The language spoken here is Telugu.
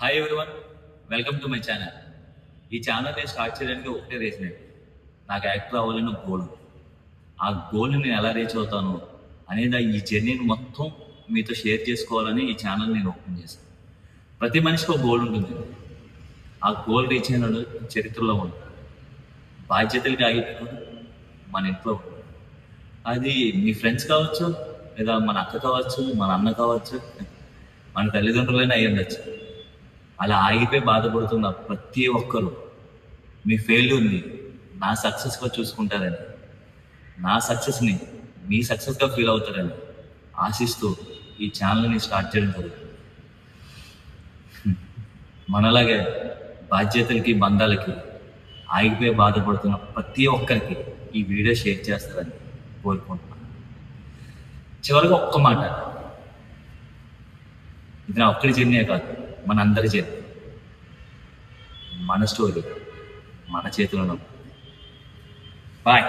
Hi everyone, welcome to my channel. ఈ ఛానల్ నేను స్టార్ట్ చేయడానికి ఒకటే రీజన్ ఏంటి, నాకు యాక్టర్ అవ్వాలని ఒక గోల్. ఆ గోల్ని నేను ఎలా రీచ్ అవుతాను అనేది ఈ జర్నీని మొత్తం మీతో షేర్ చేసుకోవాలని ఈ ఛానల్ నేను ఓపెన్ చేశాను. ప్రతి మనిషికి ఒక గోల్ ఉంటుంది. ఆ గోల్ రీచ్ అయినాడు చరిత్రలో ఉంటాడు, బాధ్యతలకి ఆగిపోయినాడు మన ఇంట్లో ఉంటాడు. అది మీ ఫ్రెండ్స్ కావచ్చు, లేదా మన అక్క కావచ్చు, మన అన్న కావచ్చు, మన తల్లిదండ్రులైనా అయ్యి ఉండొచ్చు. అలా ఆగిపోయి బాధపడుతున్న ప్రతి ఒక్కరూ మీ ఫెయిల్యూర్ని నా సక్సెస్గా చూసుకుంటారని, నా సక్సెస్ని మీ సక్సెస్గా ఫీల్ అవుతారని ఆశిస్తూ ఈ ఛానల్ని స్టార్ట్ చేయడం జరుగుతుంది. మనలాగే బాధ్యతలకి బంధాలకి ఆగిపోయి బాధపడుతున్న ప్రతి ఒక్కరికి ఈ వీడియో షేర్ చేస్తారని కోరుకుంటున్నాను. చివరిగా ఒక్క మాట, ఇది నా ఒక్కరి జర్నీ కాదు, మన అందరి జర్నీ. మన స్టోరీ మన చేతిలో. బాయ్.